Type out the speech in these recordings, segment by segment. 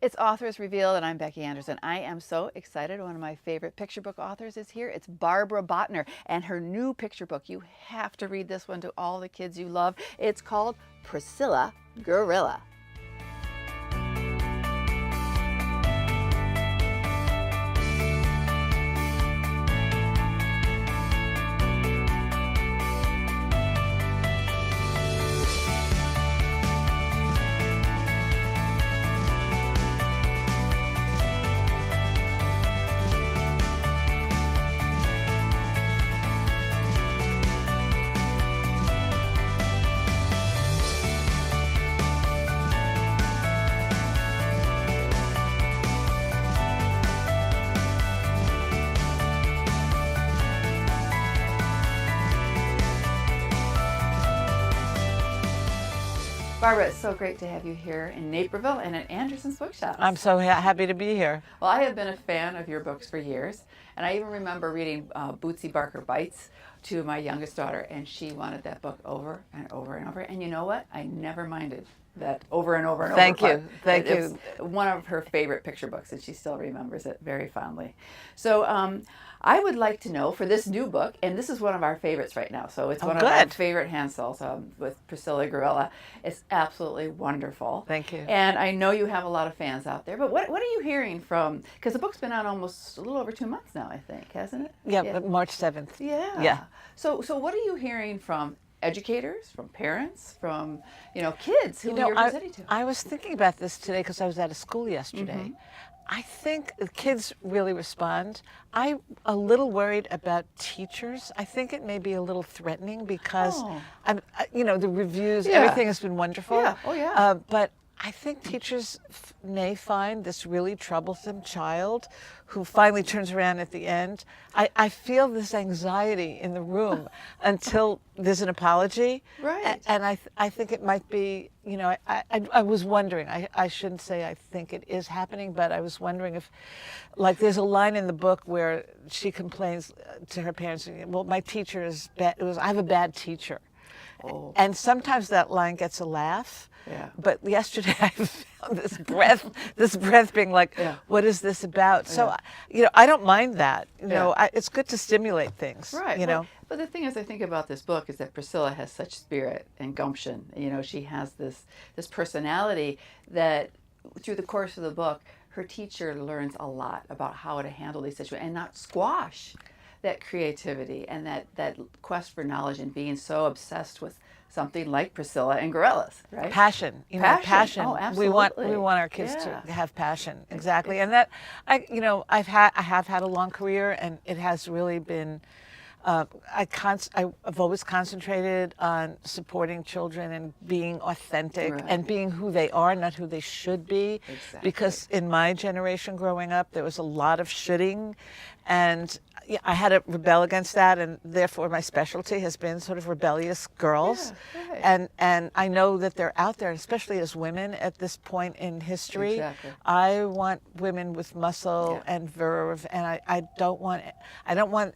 It's Authors Revealed, and I'm Becky Anderson. I am so excited. One of my favorite picture book authors is here. It's Barbara Bottner, and her new picture book. You have to read this one to all the kids you love. It's called Priscilla Gorilla. Barbara, it's so great to have you here in Naperville and at Anderson's Bookshop. I'm so happy to be here. Well, I have been a fan of your books for years, and I even remember reading Bootsy Barker Bites to my youngest daughter, and she wanted that book over and over and over. And you know what? I never minded that over and over and over. Thank you. Thank you. It's one of her favorite picture books, and she still remembers it very fondly. So I would like to know for this new book, and this is one of our favorites right now, so it's one of our favorite handsels with Priscilla Gorilla. It's absolutely wonderful. Thank you. And I know you have a lot of fans out there, but what are you hearing from, because the book's been out almost a little over 2 months now, I think, hasn't it? Yeah. March 7th. Yeah. So what are you hearing from educators, from parents, from kids who you're presenting to? I was thinking about this today because I was at a school yesterday. Mm-hmm. I think the kids really respond. I'm a little worried about teachers. I think it may be a little threatening because the reviews, everything has been wonderful. Yeah. Oh yeah. But I think teachers may find this really troublesome child who finally turns around at the end. I feel this anxiety in the room until there's an apology. Right. And I think it might be, I was wondering, I shouldn't say I think it is happening, but I was wondering if, like, there's a line in the book where she complains to her parents, well, my teacher is bad. I have a bad teacher. Oh. And sometimes that line gets a laugh. Yeah. But yesterday I found this breath being like, what is this about? So, I don't mind that. It's good to stimulate things. Right. Well, but the thing is, I think about this book is that Priscilla has such spirit and gumption. She has this personality that through the course of the book, her teacher learns a lot about how to handle these situations and not squash that creativity and that quest for knowledge and being so obsessed with something like Priscilla and gorillas, right? Passion. Passion. Oh, absolutely. We want our kids to have passion. Exactly. And that I have had a long career, and it has really been I've always concentrated on supporting children and being authentic and being who they are, not who they should be. Exactly. Because in my generation growing up, there was a lot of shoulding, and I had to rebel against that, and therefore my specialty has been sort of rebellious girls. Yeah, right. And I know that they're out there, especially as women at this point in history. Exactly. I want women with muscle and verve, and I don't want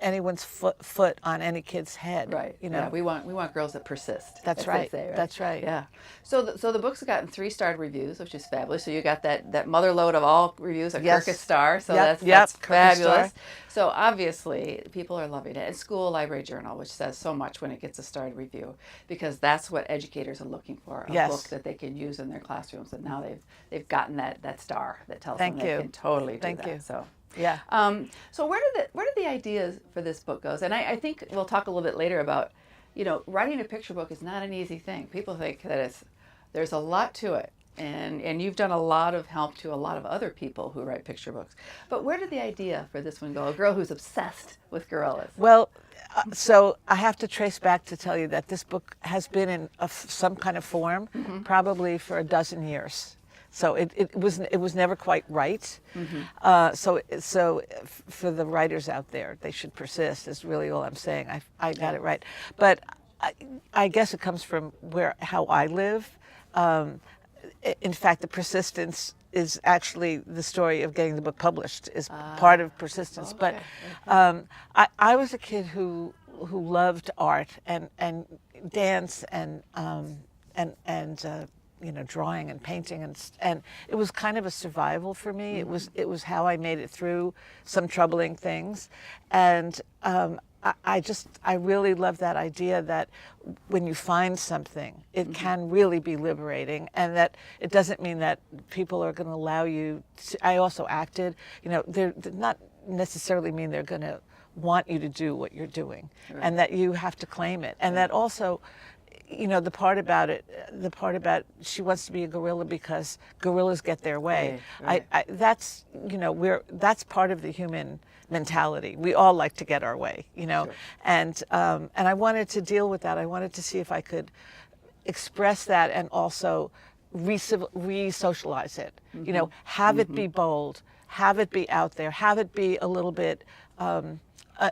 anyone's foot on any kid's head. Right. Yeah, we want girls that persist. That's right. They say, right. That's right. Yeah. So the book's gotten 3-star reviews, which is fabulous. So you got that mother load of all reviews, a Kirkus star. So that's fabulous. So obviously people are loving it. And School Library Journal, which says so much when it gets a starred review, because that's what educators are looking for, a book that they can use in their classrooms. And now they've gotten that star that tells them they can totally do that. Thank you. So yeah. So where did the ideas for this book goes? And I think we'll talk a little bit later about, writing a picture book is not an easy thing. People think that there's a lot to it. And you've done a lot of help to a lot of other people who write picture books. But where did the idea for this one go? A girl who's obsessed with gorillas. Well, so I have to trace back to tell you that this book has been in some kind of form probably for a dozen years. So it was never quite right. Mm-hmm. So for the writers out there, they should persist. Is really all I'm saying. I got it right. But I guess it comes from how I live. In fact, the persistence is actually the story of getting the book published is part of persistence. Okay. But I was a kid who loved art and dance and drawing and painting, and it was kind of a survival for me. It was how I made it through some troubling things, and I really love that idea that when you find something, it can really be liberating, and that it doesn't mean that people are going to allow you to. I also acted, they're not necessarily mean they're going to want you to do what you're doing, and that you have to claim it, and that also, the part about she wants to be a gorilla because gorillas get their way. That's that's part of the human mentality. We all like to get our way, and I wanted to deal with that. I wanted to see if I could express that and also re-socialize it. Have it be bold, have it be out there, have it be a little bit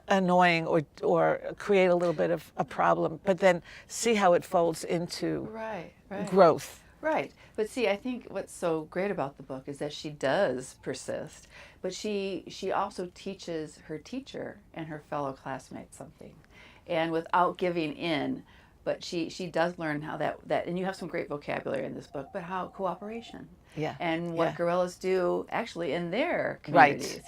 annoying or create a little bit of a problem, but then see how it folds into growth. Right. But see, I think what's so great about the book is that she does persist, but she also teaches her teacher and her fellow classmates something, and without giving in. But she does learn how that and you have some great vocabulary in this book, but how cooperation. And what gorillas do actually in their communities,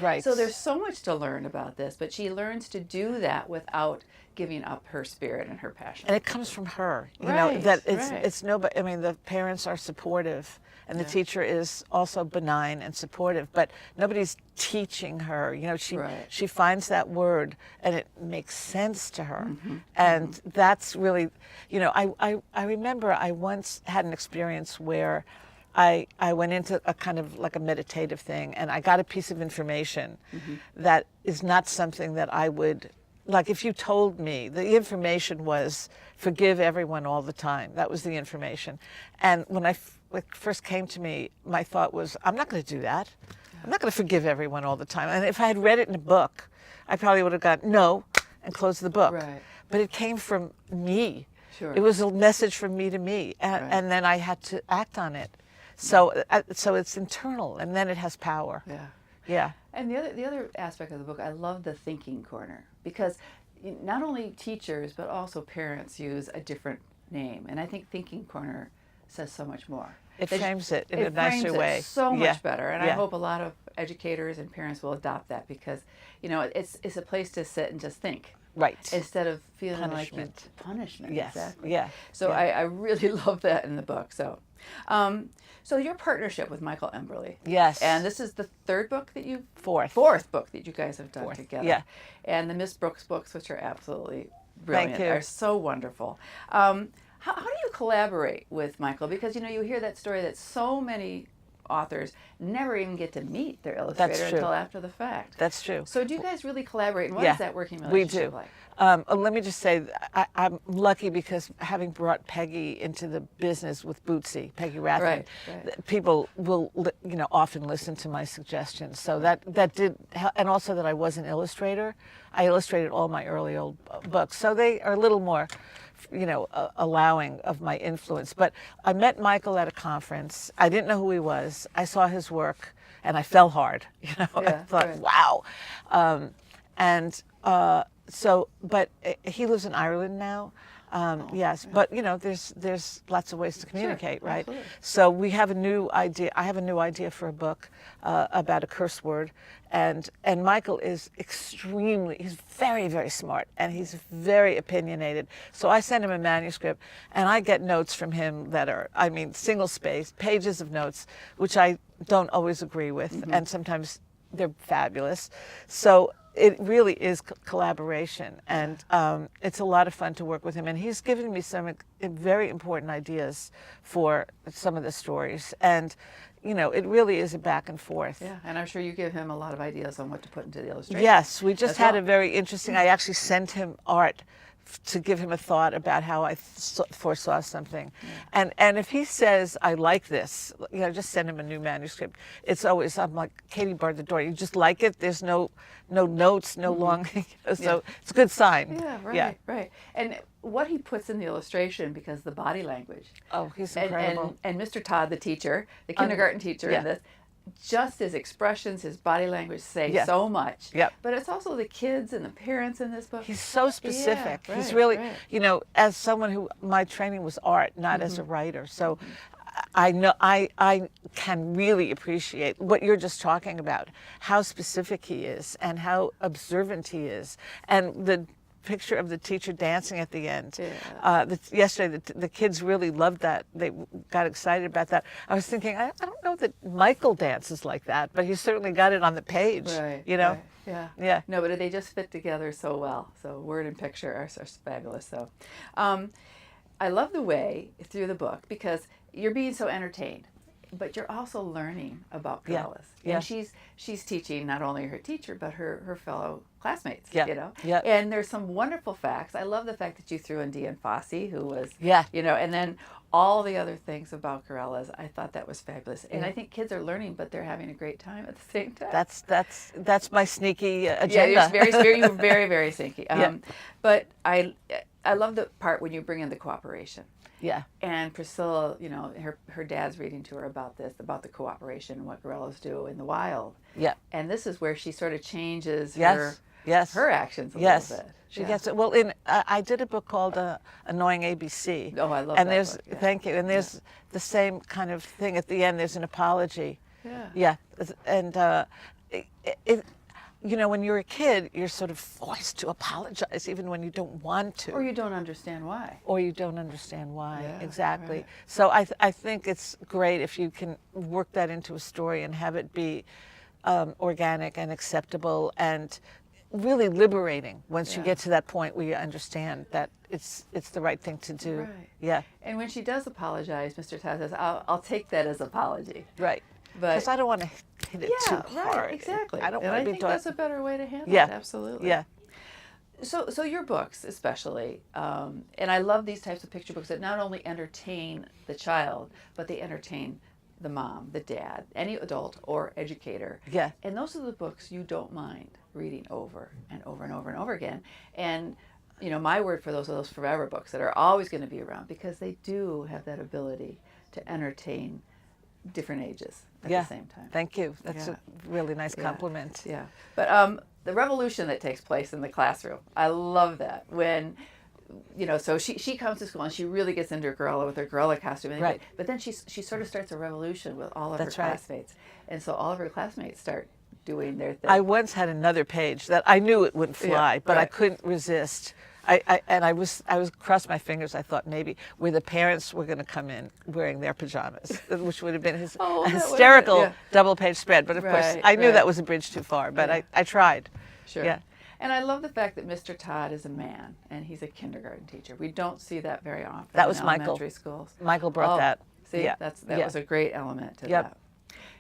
Right. So there's so much to learn about this, but she learns to do that without giving up her spirit and her passion. And it comes from her, it's nobody. I mean, the parents are supportive, and the teacher is also benign and supportive, but nobody's teaching her. She finds that word, and it makes sense to her, and that's really, I remember I once had an experience where I went into a kind of like a meditative thing, and I got a piece of information that is not something that I would, like if you told me, the information was forgive everyone all the time. That was the information. And when it first came to me, my thought was, I'm not going to do that. I'm not going to forgive everyone all the time. And if I had read it in a book, I probably would have gone, no, and closed the book. But it came from me. It was a message from me to me. And then I had to act on it. So it's internal, and then it has power. And the other aspect of the book, I love the thinking corner, because not only teachers but also parents use a different name, and I think thinking corner says so much more. It frames it in a nicer way. So much better, and I hope a lot of educators and parents will adopt that, because it's a place to sit and just think. Instead of feeling punishment. Like punishment. Yes. Exactly. So I really love that in the book. So your partnership with Michael Emberley. Yes. And this is the third book that fourth book that you guys have done together. And the Miss Brooks books, which are absolutely brilliant, are so wonderful. How do you collaborate with Michael? Because you hear that story that so many authors never even get to meet their illustrator until after the fact. That's true. So do you guys really collaborate, and what is that working relationship like? Let me just say, I'm lucky because having brought Peggy into the business with Bootsy, Peggy Rathman, people will, often listen to my suggestions. So that did, and also that I was an illustrator. I illustrated all my early old books, so they are a little more, allowing of my influence. But I met Michael at a conference. I didn't know who he was. I saw his work, and I fell hard. I thought, wow. But he lives in Ireland now. Yes, but there's lots of ways to communicate, right? Absolutely. So we have a new idea. I have a new idea for a book about a curse word, and Michael is he's very, very smart, and he's very opinionated. So I send him a manuscript, and I get notes from him that are, single space, pages of notes, which I don't always agree with, and sometimes they're fabulous. So it really is collaboration, and it's a lot of fun to work with him. And he's given me some very important ideas for some of the stories. And, it really is a back and forth. Yeah, and I'm sure you give him a lot of ideas on what to put into the illustration. Yes, we just had a very interesting, I actually sent him art to give him a thought about how I foresaw something. And if he says, I like this, just send him a new manuscript. It's always, I'm like, Katie barred the door. You just like it? There's no notes, no long, so it's a good sign. Right. And what he puts in the illustration, because the body language. Oh, he's incredible. And Mr. Todd, the teacher, the kindergarten teacher in this, just his expressions, his body language say so much. Yep. But it's also the kids and the parents in this book. He's so specific. Yeah, He's right, really, right. you know, as someone who, my training was art, not as a writer. So I know I can really appreciate what you're just talking about, how specific he is and how observant he is. And the picture of the teacher dancing at the end. Yesterday, the kids really loved that. They got excited about that. I was thinking, I don't know that Michael dances like that, but he certainly got it on the page. Right. You know? Right. Yeah. Yeah. No, but they just fit together so well. So word and picture are fabulous. So, I love the way through the book because you're being so entertained, but you're also learning about gorillas. Yeah. And she's teaching not only her teacher, but her fellow classmates, Yeah. you know? Yeah. And there's some wonderful facts. I love the fact that you threw in Dean Fossey, who was, Yeah. you know, and then all the other things about gorillas. I thought that was fabulous. And I think kids are learning, but they're having a great time at the same time. That's my sneaky agenda. Yeah, you're very, very sneaky. But I love the part when you bring in the cooperation. Yeah. And Priscilla, you know, her dad's reading to her about the cooperation and what gorillas do in the wild. Yeah. And this is where she sort of changes Yes. her actions a little bit. She gets it. Well, I did a book called Annoying ABC. Oh, I love and that there's book, yeah. Thank you. And there's the same kind of thing at the end. There's an apology. Yeah. Yeah. And you know, when you're a kid, you're sort of forced to apologize even when you don't want to. Or you don't understand why. Yeah, exactly. Right. So I think it's great if you can work that into a story and have it be organic and acceptable and really liberating once you get to that point where you understand that it's the right thing to do. Right. Yeah. And when she does apologize, Mr. Todd says, I'll take that as apology. Right. But Because I don't want to hit it too hard. Right, exactly. I don't and want I to be think that's a better way to handle it. Absolutely. Yeah. So your books, especially, and I love these types of picture books that not only entertain the child, but they entertain the mom, the dad, any adult or educator. Yeah. And those are the books you don't mind reading over and over and over and over again. And you know, my word for those are those forever books that are always going to be around because they do have that ability to entertain different ages at the same time. Thank you. That's a really nice compliment. Yeah. But the revolution that takes place in the classroom, I love that. When, you know, so she comes to school and she really gets into gorilla with her gorilla costume. Right. But then she sort of starts a revolution with all of her That's right. classmates. And so all of her classmates start doing their thing. I once had another page that I knew it wouldn't fly, but I couldn't resist. I was crossed my fingers. I thought maybe where the parents were going to come in wearing their pajamas, which would have been a hysterical double-page spread. But of course, I knew that was a bridge too far. But I tried. Sure. Yeah. And I love the fact that Mr. Todd is a man and he's a kindergarten teacher. We don't see that very often. That was in Michael. Elementary schools. Michael brought that. See, Yeah. that was a great element to that.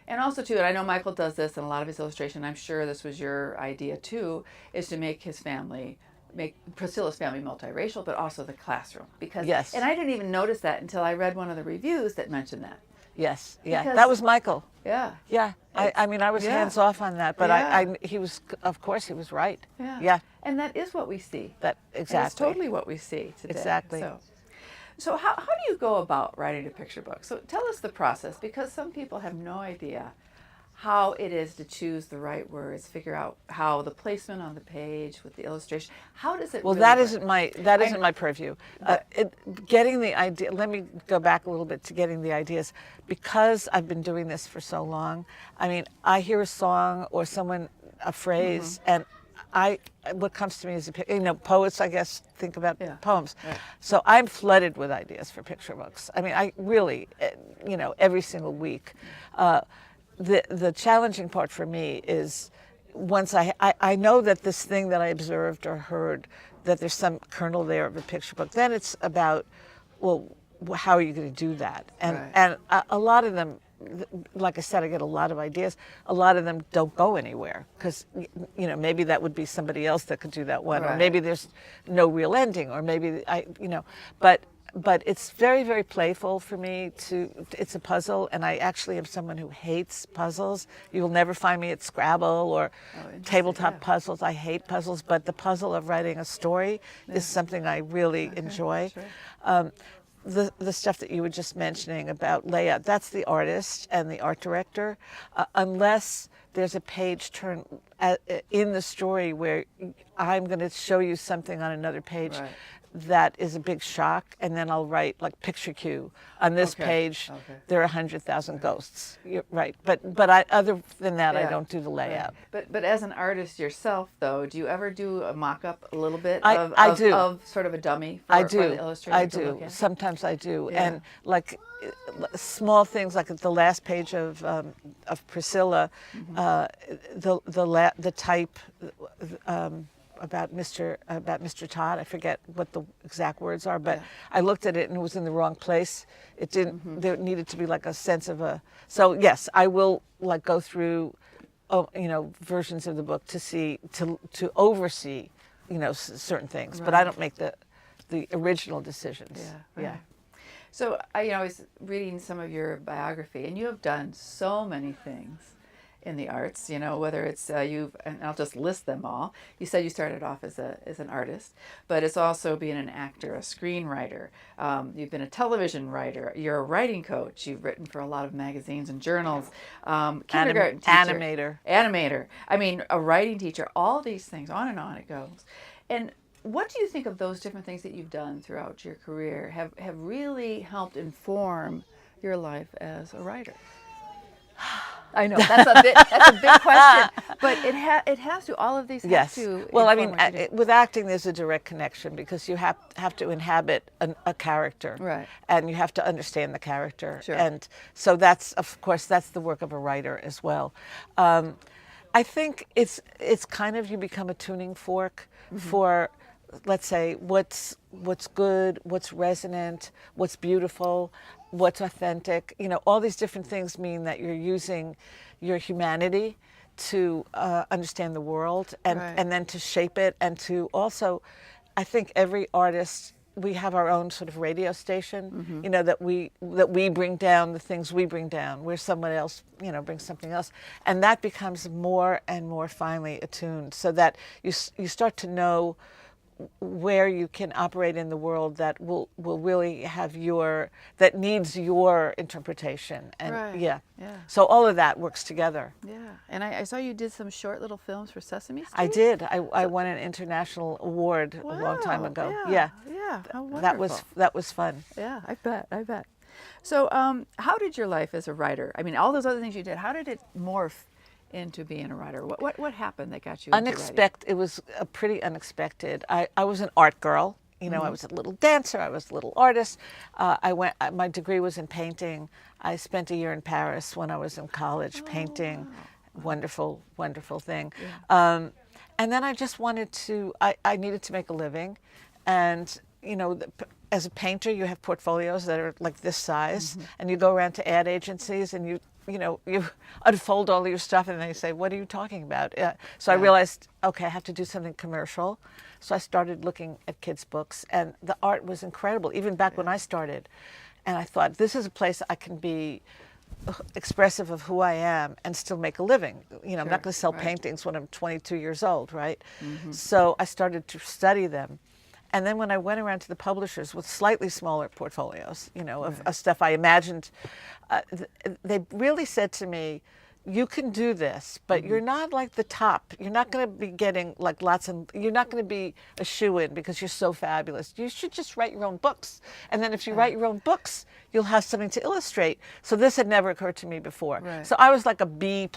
And also, too, and I know Michael does this in a lot of his illustration, I'm sure this was your idea, too, is to make Priscilla's family multiracial, but also the classroom. Because, and I didn't even notice that until I read one of the reviews that mentioned that. Yes, yeah, Because, that was Michael. Yeah. Yeah, I mean, I was hands off on that, but he was, of course, he was right. Yeah. Yeah. And that is what we see. Exactly. That's totally what we see today. Exactly. So how do you go about writing a picture book? So tell us the process, because some people have no idea how it is to choose the right words, figure out how the placement on the page with the illustration, how does it Well, really that work? isn't my purview. Getting the idea, let me go back a little bit to getting the ideas. Because I've been doing this for so long, I mean, I hear a song or a phrase, and what comes to me is, poets, I guess, think about poems. Right. So I'm flooded with ideas for picture books. I mean, I really, every single week. The challenging part for me is once I know that this thing that I observed or heard, that there's some kernel there of a picture book, then it's about, well, how are you going to do that? And a lot of them, like I said, I get a lot of ideas. A lot of them don't go anywhere because, maybe that would be somebody else that could do that one, or maybe there's no real ending, or maybe but it's very, very playful for me it's a puzzle, and I actually am someone who hates puzzles. You will never find me at Scrabble or tabletop puzzles. I hate puzzles, but the puzzle of writing a story is something I really enjoy. Sure. the stuff that you were just mentioning about layout, that's the artist and the art director, unless there's a page turn in the story where I'm going to show you something on another page. Right. That is a big shock, and then I'll write like picture cue on this page. There are 100,000 ghosts. You're right, but other than that, I don't do the layout. Right. But as an artist yourself, though, do you ever do a mock-up a little bit I do. Of sort of a dummy for the illustrator? I do. Sometimes I do, and like small things like the last page of Priscilla, the type. About Mr. Todd. I forget what the exact words are, but I looked at it and it was in the wrong place. It didn't. There needed to be like a sense of a. So yes, I will like go through, versions of the book to see to oversee, certain things. Right. But I don't make the original decisions. Yeah. Right. So I was reading some of your biography, and you have done so many things in the arts, whether it's and I'll just list them all. You said you started off as an artist, but it's also being an actor, a screenwriter. You've been a television writer. You're a writing coach. You've written for a lot of magazines and journals. Kindergarten teacher, animator. I mean, a writing teacher. All these things, on it goes. And what do you think of those different things that you've done throughout your career have really helped inform your life as a writer? I know that's a big question, but it has to. All of these have to. Well, I mean, with acting, there's a direct connection because you have to inhabit a character, right? And you have to understand the character, sure. And so that's the work of a writer as well. I think it's kind of you become a tuning fork for, let's say, what's good, what's resonant, what's beautiful, what's authentic. All these different things mean that you're using your humanity to understand the world and then to shape it, and to also, I think every artist, we have our own sort of radio station, that we bring down the things we bring down, where someone else, brings something else, and that becomes more and more finely attuned, so that you start to know where you can operate in the world that will really have that needs your interpretation. And so all of that works together. Yeah. And I saw you did some short little films for Sesame Street. I did. I won an international award a long time ago. Yeah. How wonderful. That was fun. Yeah, I bet. So how did your life as a writer, I mean, all those other things you did, how did it morph into being a writer? What happened that got you into writing? It was pretty unexpected. I was an art girl. I was a little dancer. I was a little artist. My degree was in painting. I spent a year in Paris when I was in college painting. Wow. Wonderful, wonderful thing. Yeah. And then I just wanted to. I needed to make a living, and as a painter, you have portfolios that are like this size, and you go around to ad agencies, and you unfold all of your stuff, and they say, "What are you talking about?" So I realized, okay, I have to do something commercial. So I started looking at kids' books, and the art was incredible, even back when I started. And I thought, this is a place I can be expressive of who I am and still make a living. I'm not going to sell paintings when I'm 22 years old, right? So I started to study them. And then when I went around to the publishers with slightly smaller portfolios, of stuff I imagined, they really said to me, you can do this, but you're not like the top. You're not going to be getting like you're not going to be a shoo-in because you're so fabulous. You should just write your own books. And then if you write your own books, you'll have something to illustrate. So this had never occurred to me before. Right. So I was like a B+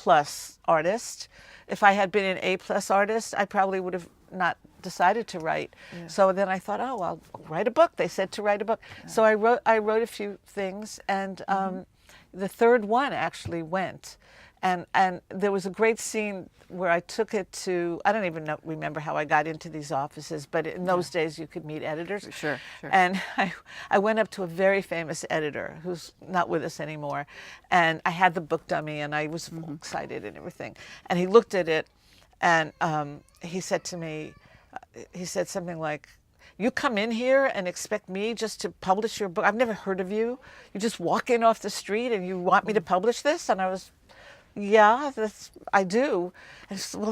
artist. If I had been an A+ artist, I probably would have not decided to write. Yeah. So then I thought, oh, I'll write a book. They said to write a book. Yeah. So I wrote a few things, and the third one actually went. And there was a great scene where I took it to, I don't even remember how I got into these offices, but in those days you could meet editors. Sure. And I went up to a very famous editor who's not with us anymore, and I had the book dummy, and I was excited and everything. And he looked at it, and he said to me, he said something like, "You come in here and expect me just to publish your book? I've never heard of you. You just walk in off the street and you want me to publish this?" And I was, "Yeah, I do." And said, "Well,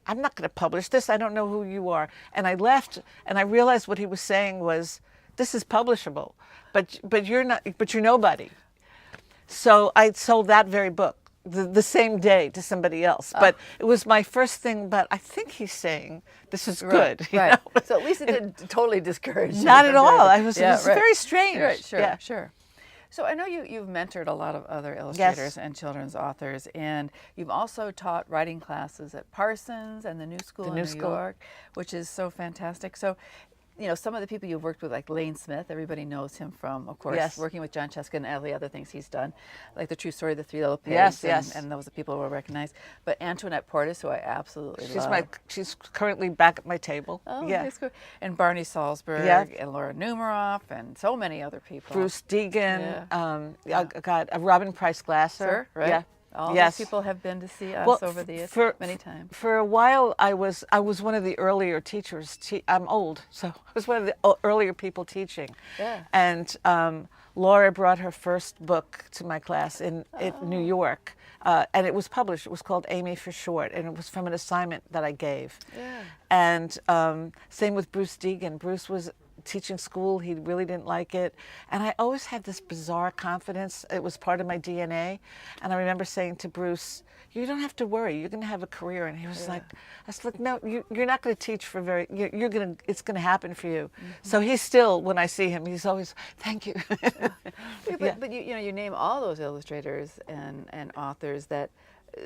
I'm not going to publish this. I don't know who you are." And I left, and I realized what he was saying was, this is publishable, but you're not, but you're nobody. So I sold that very book the same day to somebody else. But it was my first thing, but I think he's saying this is good. Right. So at least it didn't totally discourage you. Not at all. It was very strange. Right, sure, sure. So I know you've mentored a lot of other illustrators and children's authors, and you've also taught writing classes at Parsons and the New School in New York, which is so fantastic. So, you know, some of the people you've worked with, like Lane Smith, everybody knows him from, of course, working with John Cheska and all the other things he's done, like The True Story of the Three Little Pigs, and those are people who will recognize. But Antoinette Portis, who I absolutely love. She's currently back at my table. Oh, that's cool. And Barney Salzberg and Laura Numeroff and so many other people. Bruce Deegan, Robin Price Glasser. Right? Yeah. All these people have been to see us over the years many times. For a while, I was one of the earlier teachers. I'm old, so I was one of the earlier people teaching. Yeah. And Laura brought her first book to my class in New York, and it was published. It was called Amy for Short, and it was from an assignment that I gave. Yeah. And same with Bruce Deegan. Bruce was teaching school. He really didn't like it. And I always had this bizarre confidence. It was part of my DNA. And I remember saying to Bruce, you don't have to worry. You're going to have a career. And he was like, I was like, no, you're not going to teach for it's going to happen for you. Mm-hmm. So he's still, when I see him, he's always, thank you. But you name all those illustrators and authors that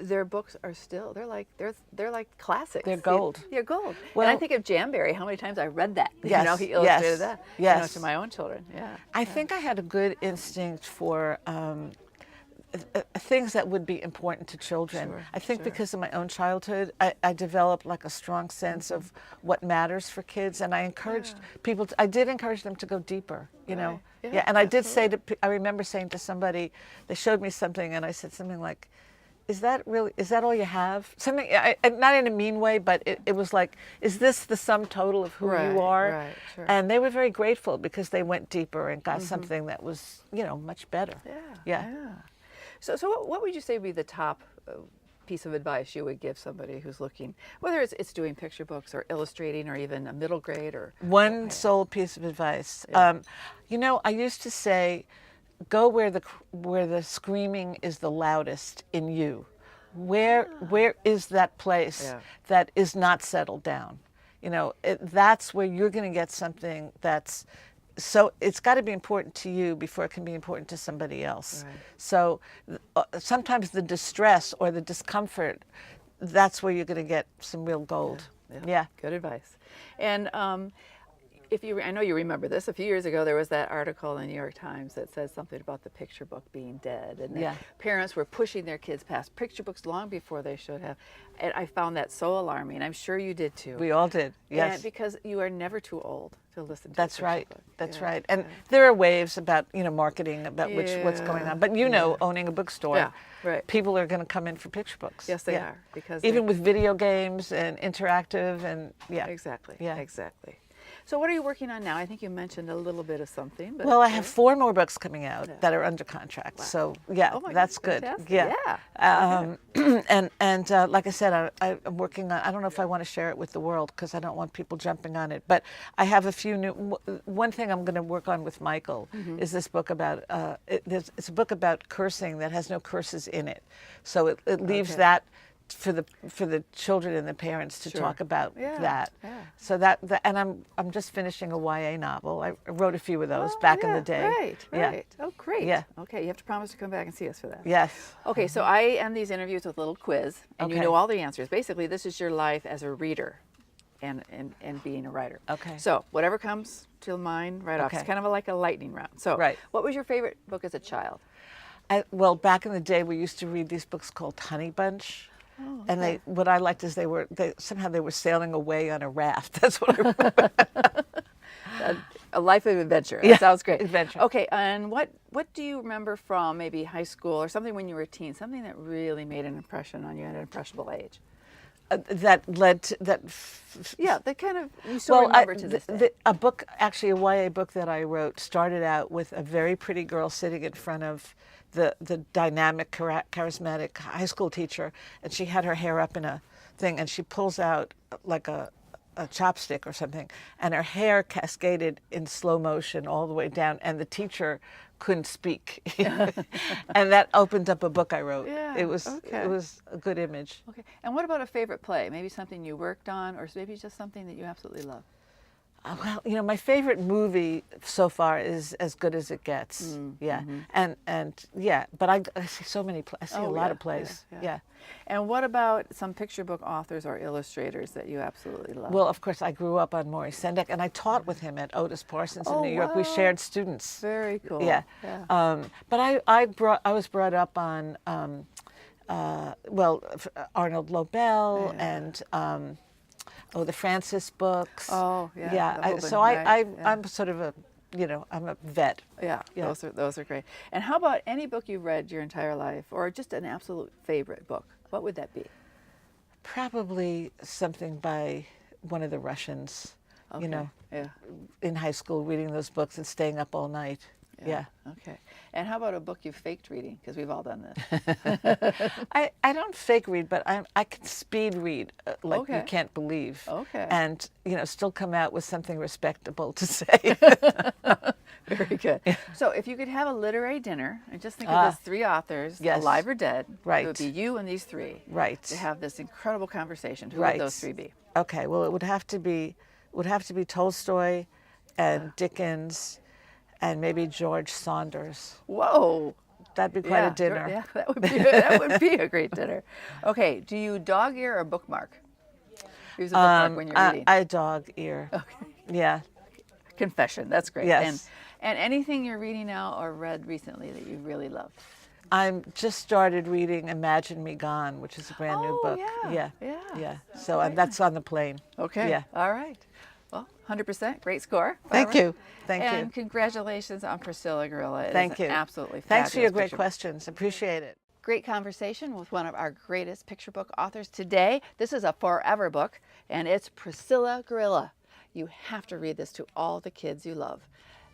their books are still they're like classics. They're gold. They're gold. Well, and I think of Jamberry, how many times I read that. He illustrated that. To my own children. Yeah. I think I had a good instinct for things that would be important to children. Sure, I think because of my own childhood, I developed like a strong sense of what matters for kids, and I encouraged people. I did encourage them to go deeper. You know. Yeah. And I did say I remember saying to somebody, they showed me something, and I said something like, is that all you have? Something, not in a mean way, but it was like, is this the sum total of who you are? Right, sure. And they were very grateful because they went deeper and got something that was, much better. Yeah. So what would you say would be the top piece of advice you would give somebody who's looking, whether it's doing picture books or illustrating or even a middle grade or... One sole piece of advice. Yeah. I used to say, go where the screaming is the loudest in you. Where is that place that is not settled down? That's where you're going to get something that's so it's got to be important to you before it can be important to somebody else. Right. So sometimes the distress or the discomfort, that's where you're going to get some real gold. Yeah. Good advice. And I know you remember this, a few years ago there was that article in the New York Times that says something about the picture book being dead, and that parents were pushing their kids past picture books long before they should have. And I found that so alarming. I'm sure you did too. We all did, yes. And because you are never too old to listen to That's a right. book. That's right. And there are waves about, marketing, about what's going on. But owning a bookstore, people are going to come in for picture books. Yes, they are. Because even with video games and interactive and Exactly. Yeah. Exactly. So what are you working on now? I think you mentioned a little bit of something. But well, I have 4 more books coming out that are under contract. Wow. So that's good. Fantastic. Yeah. And like I said, I'm working on. I don't know if I want to share it with the world because I don't want people jumping on it. But I have a few new. One thing I'm going to work on with Michael is this book about. It's a book about cursing that has no curses in it. So it leaves that for the children and the parents to talk about that. Yeah. So and I'm just finishing a YA novel. I wrote a few of those back in the day. Right. Yeah. Oh, great. Yeah. Okay, you have to promise to come back and see us for that. Yes. Okay, so I end these interviews with a little quiz, and you know all the answers. Basically, this is your life as a reader and being a writer. Okay. So whatever comes to mind right off. It's kind of like a lightning round. So what was your favorite book as a child? Well, back in the day, we used to read these books called Honey Bunch. Oh, okay. And what I liked is they were sailing away on a raft. That's what I remember. A life of adventure. That sounds great. Adventure. Okay, and what do you remember from maybe high school or something when you were a teen, something that really made an impression on you at an impressionable age? That led to that. That kind of you still remember to this day. A book, actually a YA book that I wrote, started out with a very pretty girl sitting in front of the dynamic, charismatic high school teacher, and she had her hair up in a thing, and she pulls out like a a chopstick or something, and her hair cascaded in slow motion all the way down, and the teacher couldn't speak. And that opened up a book I wrote. Yeah, It was okay. it was a good image. Okay. And what about a favorite play? Maybe something you worked on, or maybe just something that you absolutely love? Well, you know, my favorite movie so far is As Good as It Gets. Yeah, and yeah, but I see so many. I see a lot of plays. Yeah. And what about some picture book authors or illustrators that you absolutely love? Well, of course, I grew up on Maurice Sendak, and I taught with him at Otis Parsons in New York. We shared students. Very cool. Yeah. But I was brought up on Arnold Lobel and the Francis books. Oh, yeah. Yeah. So I'm sort of a, you know, I'm a vet. Yeah. Those are great. And how about any book you've read your entire life, or just an absolute favorite book? What would that be? Probably something by one of the Russians. Okay. You know, Yeah. in high school, reading those books and staying up all night. Yeah. Okay. And how about a book you faked reading? Because we've all done this. I don't fake read, but I can speed read like you can't believe. Okay. And, you know, still come out with something respectable to say. Very good. So if you could have a literary dinner, and just think of these three authors, alive or dead, Right. it would be you and these three. Right. To have this incredible conversation. Who Right. would those three be? Okay. Well, it would have to be Tolstoy and Dickens and maybe George Saunders. Whoa. That'd be quite a dinner. Yeah, that would be a great dinner. Okay. Do you dog ear or bookmark? Use a bookmark when you're reading. I dog ear. Okay. Yeah. Confession. That's great. Yes. And anything you're reading now or read recently that you really love? I'm just started reading Imagine Me Gone, which is a brand new book. Yeah. So that's on the plane. Okay. Yeah. All right. Well, 100%. Great score. Thank you. Thank you. And congratulations on Priscilla Gorilla. Thank you. Absolutely fabulous. Thanks for your great picture book. questions. Appreciate it. Great conversation with one of our greatest picture book authors today. This is a forever book, and it's Priscilla Gorilla. You have to read this to all the kids you love.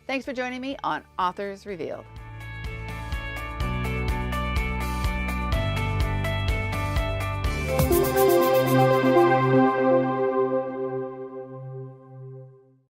Thanks for joining me on Authors Revealed.